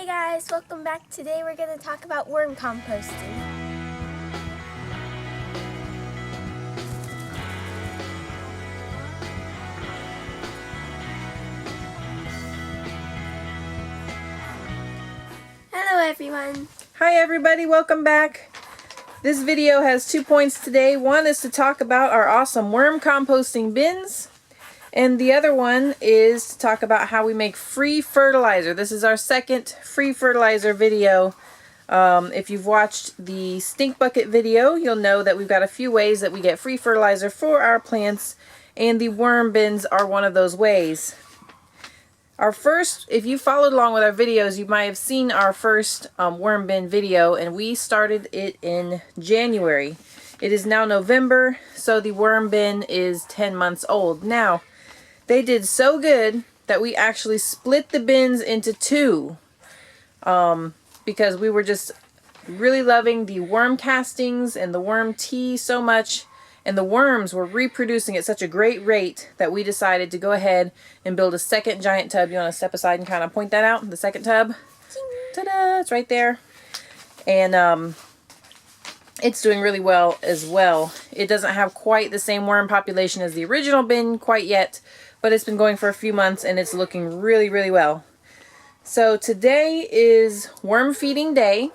Hey guys, welcome back. Today we're going to talk about worm composting. Hello everyone. Hi everybody, welcome back. This video has 2 points today. One is to talk about our awesome worm composting bins. And the other one is to talk about how we make free fertilizer. This is our second free fertilizer video. If you've watched the stink bucket video, you'll know that we've got a few ways that we get free fertilizer for our plants, and the worm bins are one of those ways. Our first, if you followed along with our videos, you might have seen our first worm bin video, and we started it in January. It is now November, so the worm bin is 10 months old. Now, they did so good that we actually split the bins into two because we were just really loving the worm castings and the worm tea so much, and the worms were reproducing at such a great rate that we decided to go ahead and build a second giant tub. You want to step aside and kind of point that out? The second tub? Ta-da! It's right there. And it's doing really well as well. It doesn't have quite the same worm population as the original bin quite yet, but it's been going for a few months and it's looking really, really well. So today is worm feeding day.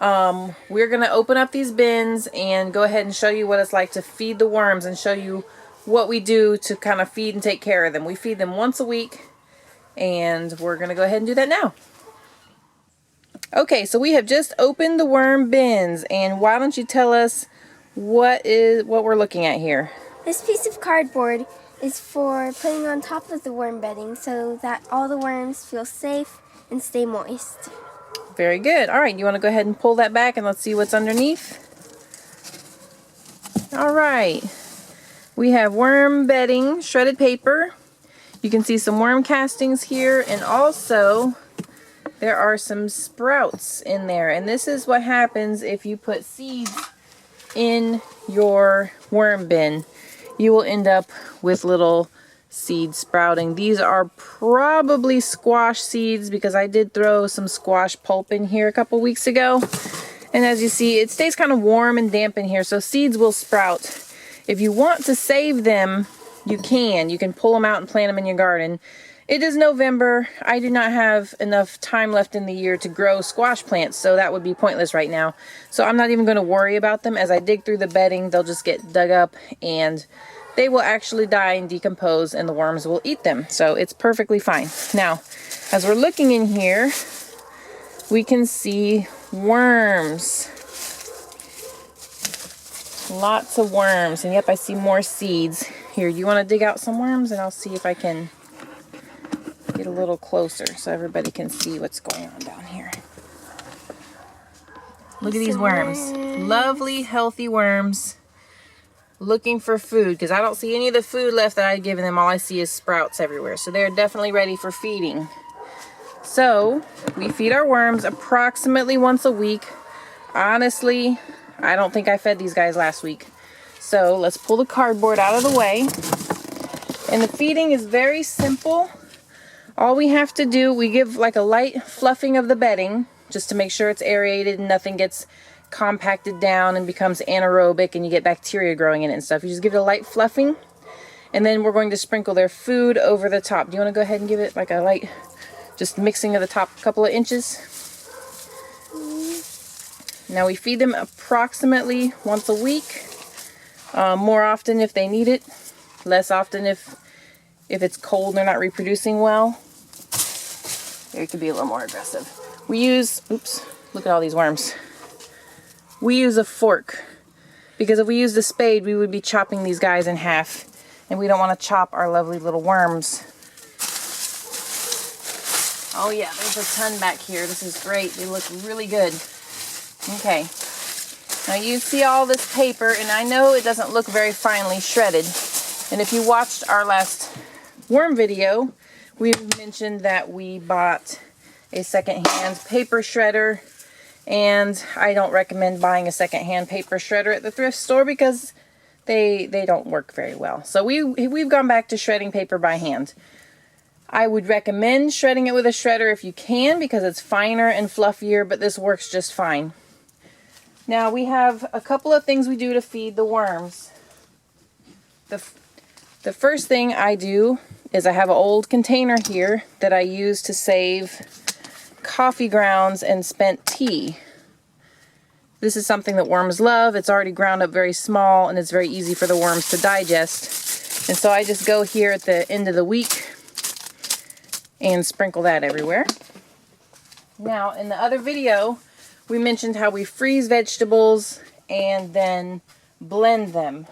We're going to open up these bins and go ahead and show you what it's like to feed the worms and show you what we do to kind of feed and take care of them. We feed them once a week, and we're going to go ahead and do that now. Okay, so we have just opened the worm bins, and why don't you tell us what we're looking at here? This piece of cardboard is for putting on top of the worm bedding so that all the worms feel safe and stay moist. Very good. All right, you want to go ahead and pull that back and let's see what's underneath? All right. We have worm bedding, shredded paper. You can see some worm castings here, and also there are some sprouts in there. And this is what happens if you put seeds in your worm bin. You will end up with little seeds sprouting. These are probably squash seeds because I did throw some squash pulp in here a couple weeks ago. And as you see, it stays kind of warm and damp in here, so seeds will sprout. If you want to save them, you can. You can pull them out and plant them in your garden. It is November. I do not have enough time left in the year to grow squash plants, so that would be pointless right now. So I'm not even going to worry about them. As I dig through the bedding, they'll just get dug up and they will actually die and decompose, and the worms will eat them. So it's perfectly fine. Now, as we're looking in here, we can see worms. Lots of worms. And yep, I see more seeds. Here, you want to dig out some worms? And I'll see if I can get a little closer so everybody can see what's going on down here. Look at these worms. Lovely, healthy worms. Looking for food, because I don't see any of the food left that I've given them. All I see is sprouts everywhere, so they're definitely ready for feeding. So we feed our worms approximately once a week. Honestly, I don't think I fed these guys last week. So let's pull the cardboard out of the way. And the feeding is very simple. All we have to do, we give like a light fluffing of the bedding just to make sure it's aerated and nothing gets compacted down and becomes anaerobic and you get bacteria growing in it and stuff. You just give it a light fluffing, and then we're going to sprinkle their food over the top. Do you want to go ahead and give it like a light, just mixing of the top couple of inches? Now we feed them approximately once a week. More often if they need it, less often if it's cold and they're not reproducing well. It could be a little more aggressive. We use, oops, look at all these worms. We use a fork, because if we used a spade, we would be chopping these guys in half, and we don't want to chop our lovely little worms. Oh yeah, there's a ton back here. This is great. They look really good. Okay. Now you see all this paper, and I know it doesn't look very finely shredded. And if you watched our last worm video, we mentioned that we bought a secondhand paper shredder. And I don't recommend buying a secondhand paper shredder at the thrift store because they don't work very well. So we've gone back to shredding paper by hand. I would recommend shredding it with a shredder if you can, because it's finer and fluffier, but this works just fine. Now we have a couple of things we do to feed the worms. The first thing I do is I have an old container here that I use to save coffee grounds and spent tea. This is something that worms love. It's already ground up very small and it's very easy for the worms to digest. And so I just go here at the end of the week and sprinkle that everywhere. Now, in the other video, we mentioned how we freeze vegetables and then blend them.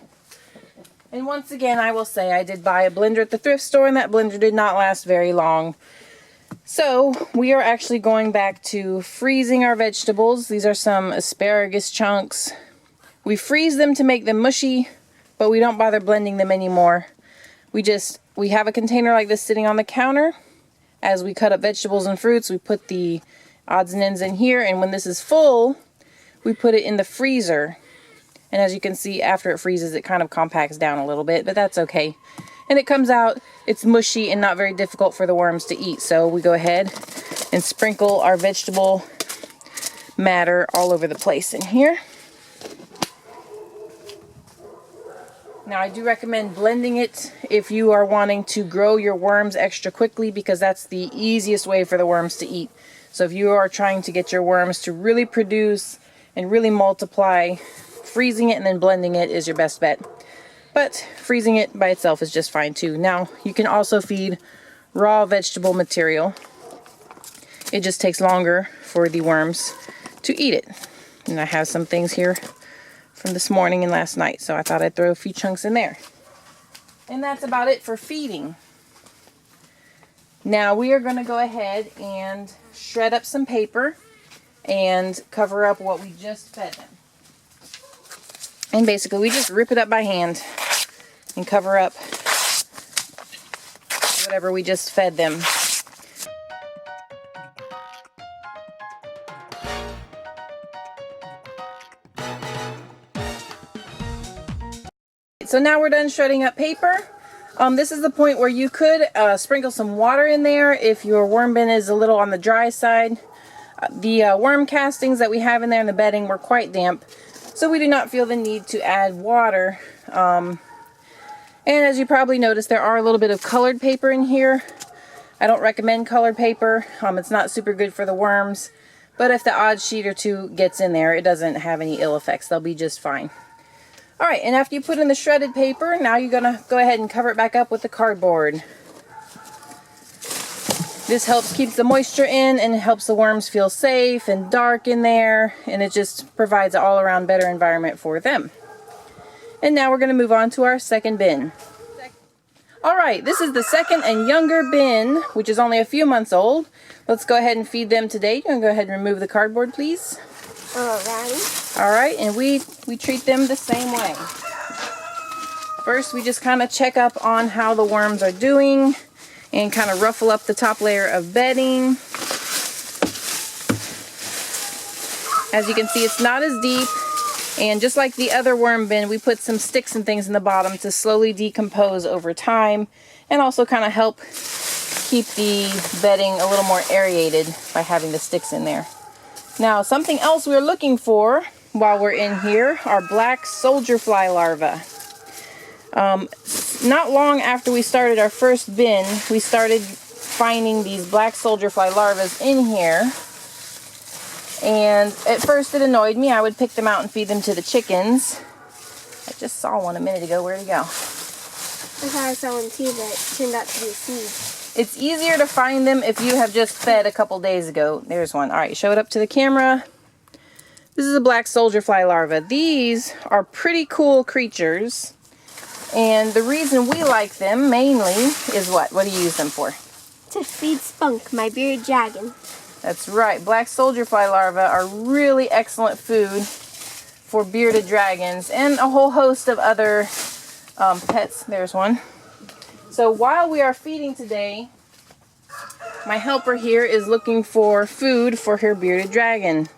And once again, I will say I did buy a blender at the thrift store, and that blender did not last very long. So we are actually going back to freezing our vegetables. These are some asparagus chunks. We freeze them to make them mushy, but we don't bother blending them anymore. We have a container like this sitting on the counter. As we cut up vegetables and fruits, we put the odds and ends in here, and when this is full, we put it in the freezer. And as you can see, after it freezes, it kind of compacts down a little bit, but that's okay. And it comes out, it's mushy and not very difficult for the worms to eat. So we go ahead and sprinkle our vegetable matter all over the place in here. Now, I do recommend blending it if you are wanting to grow your worms extra quickly, because that's the easiest way for the worms to eat. So if you are trying to get your worms to really produce and really multiply, freezing it and then blending it is your best bet. But freezing it by itself is just fine too. Now, you can also feed raw vegetable material. It just takes longer for the worms to eat it. And I have some things here from this morning and last night, so I thought I'd throw a few chunks in there. And that's about it for feeding. Now we are going to go ahead and shred up some paper and cover up what we just fed them. And basically we just rip it up by hand and cover up whatever we just fed them. So now we're done shredding up paper. This is the point where you could sprinkle some water in there if your worm bin is a little on the dry side. The worm castings that we have in there in the bedding were quite damp, so we do not feel the need to add water. And as you probably noticed, there are a little bit of colored paper in here. I don't recommend colored paper. It's not super good for the worms, but if the odd sheet or two gets in there, it doesn't have any ill effects. They'll be just fine. Alright, and after you put in the shredded paper, now you're going to go ahead and cover it back up with the cardboard. This helps keep the moisture in and it helps the worms feel safe and dark in there, and it just provides an all-around better environment for them. And now we're going to move on to our second bin. Alright, this is the second and younger bin, which is only a few months old. Let's go ahead and feed them today. You can go ahead and remove the cardboard, please. Alright, and we treat them the same way. First, we just kind of check up on how the worms are doing and kind of ruffle up the top layer of bedding. As you can see, it's not as deep, and just like the other worm bin, we put some sticks and things in the bottom to slowly decompose over time and also kind of help keep the bedding a little more aerated by having the sticks in there. Now, something else we're looking for while we're in here are black soldier fly larvae. Not long after we started our first bin, we started finding these black soldier fly larvae in here. And at first it annoyed me. I would pick them out and feed them to the chickens. I just saw one a minute ago. Where'd he go? I thought I saw one too, but it turned out to be a seed. It's easier to find them if you have just fed a couple days ago. There's one. Alright, show it up to the camera. This is a black soldier fly larva. These are pretty cool creatures. And the reason we like them mainly is what? What do you use them for? To feed Spunk, my bearded dragon. That's right. Black soldier fly larvae are really excellent food for bearded dragons and a whole host of other pets. There's one. So while we are feeding today, my helper here is looking for food for her bearded dragon.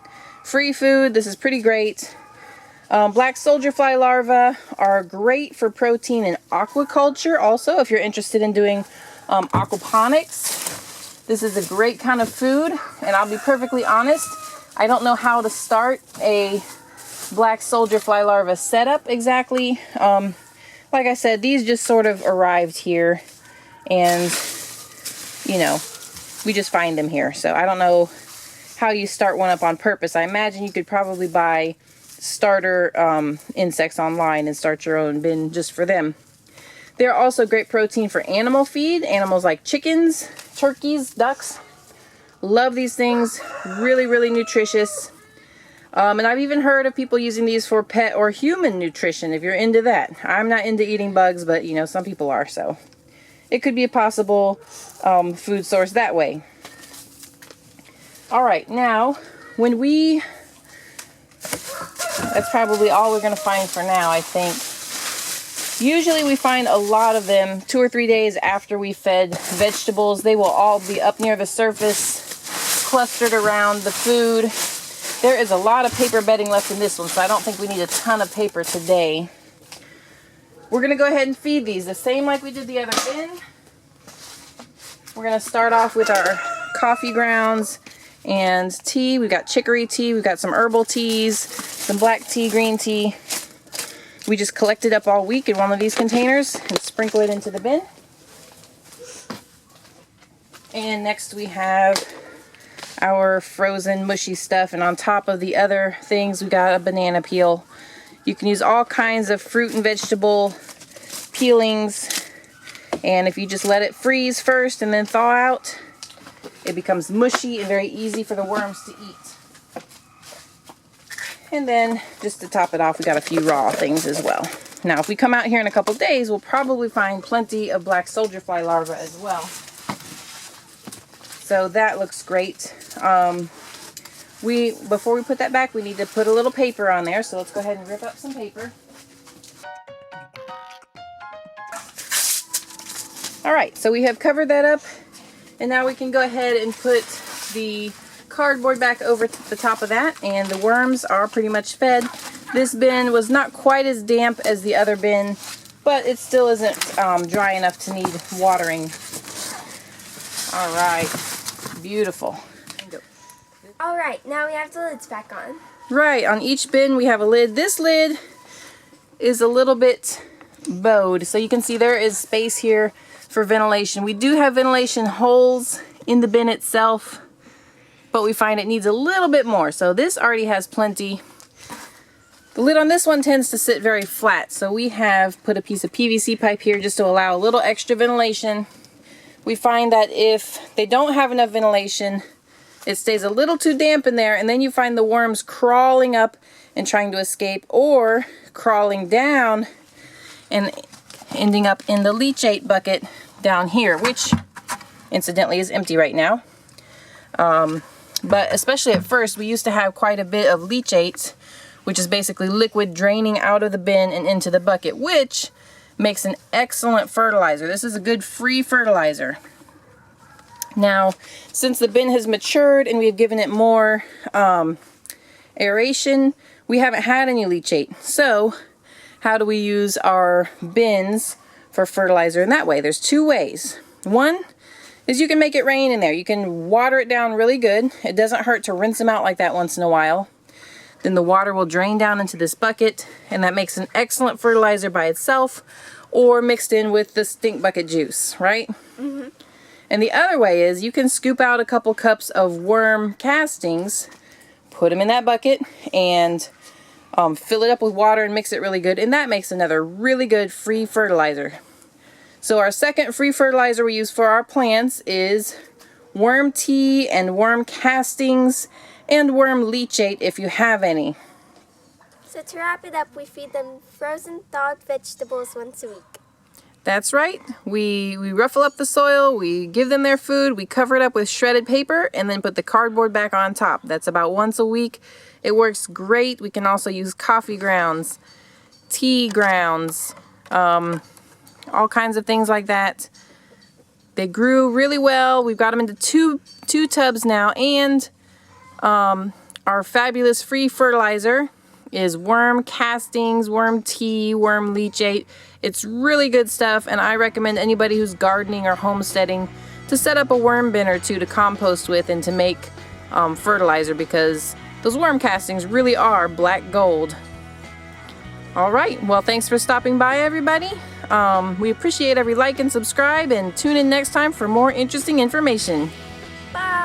Free food. This is pretty great. Black soldier fly larvae are great for protein in aquaculture also, if you're interested in doing aquaponics. This is a great kind of food, and I'll be perfectly honest, I don't know how to start a black soldier fly larva setup exactly. Like I said, these just sort of arrived here, and you know, we just find them here. So I don't know how you start one up on purpose. I imagine you could probably buy starter insects online and start your own bin just for them. They're also great protein for animal feed. Animals like chickens, turkeys, ducks. Love these things. Really, really nutritious. And I've even heard of people using these for pet or human nutrition if you're into that. I'm not into eating bugs, but you know, some people are, so it could be a possible food source that way. All right, now when that's probably all we're going to find for now, I think. Usually we find a lot of them 2 or 3 days after we fed vegetables. They will all be up near the surface, clustered around the food. There is a lot of paper bedding left in this one, so I don't think we need a ton of paper today. We're going to go ahead and feed these the same like we did the other bin. We're going to start off with our coffee grounds and tea. We've got chicory tea, we've got some herbal teas, some black tea, green tea. We just collect it up all week in one of these containers and sprinkle it into the bin. And next we have our frozen mushy stuff, and on top of the other things we got a banana peel. You can use all kinds of fruit and vegetable peelings, and if you just let it freeze first and then thaw out, it becomes mushy and very easy for the worms to eat. And then just to top it off, we got a few raw things as well. Now if we come out here in a couple days, we'll probably find plenty of black soldier fly larvae as well. So that looks great. Before we put that back, we need to put a little paper on there. So let's go ahead and rip up some paper. All right, so we have covered that up, and now we can go ahead and put the cardboard back over the top of that, and the worms are pretty much fed. This bin was not quite as damp as the other bin, but it still isn't dry enough to need watering. All right, beautiful. All right, now we have the lids back on. Right, on each bin we have a lid. This lid is a little bit bowed, so you can see there is space here for ventilation. We do have ventilation holes in the bin itself, but we find it needs a little bit more. So this already has plenty. The lid on this one tends to sit very flat, so we have put a piece of PVC pipe here just to allow a little extra ventilation. We find that if they don't have enough ventilation, it stays a little too damp in there, and then you find the worms crawling up and trying to escape, or crawling down and ending up in the leachate bucket down here, which incidentally is empty right now. But especially at first, we used to have quite a bit of leachate, which is basically liquid draining out of the bin and into the bucket, which makes an excellent fertilizer. This is a good free fertilizer. Now, since the bin has matured and we've given it more aeration, we haven't had any leachate. So, how do we use our bins for fertilizer in that way? There's two ways. One is you can make it rain in there. You can water it down really good. It doesn't hurt to rinse them out like that once in a while. Then the water will drain down into this bucket, and that makes an excellent fertilizer by itself, or mixed in with the stink bucket juice, right? Mm-hmm. And the other way is you can scoop out a couple cups of worm castings, put them in that bucket, and fill it up with water and mix it really good, and that makes another really good free fertilizer. So our second free fertilizer we use for our plants is worm tea and worm castings and worm leachate if you have any. So to wrap it up, we feed them frozen thawed vegetables once a week. That's right. We ruffle up the soil, we give them their food, we cover it up with shredded paper, and then put the cardboard back on top. That's about once a week. It works great. We can also use coffee grounds, tea grounds, all kinds of things like that. They grew really well. We've got them into two tubs now, and our fabulous free fertilizer is worm castings, worm tea, worm leachate. It's really good stuff, and I recommend anybody who's gardening or homesteading to set up a worm bin or two to compost with and to make fertilizer, because those worm castings really are black gold. Alright, well, thanks for stopping by, everybody. We appreciate every like and subscribe, and tune in next time for more interesting information. Bye!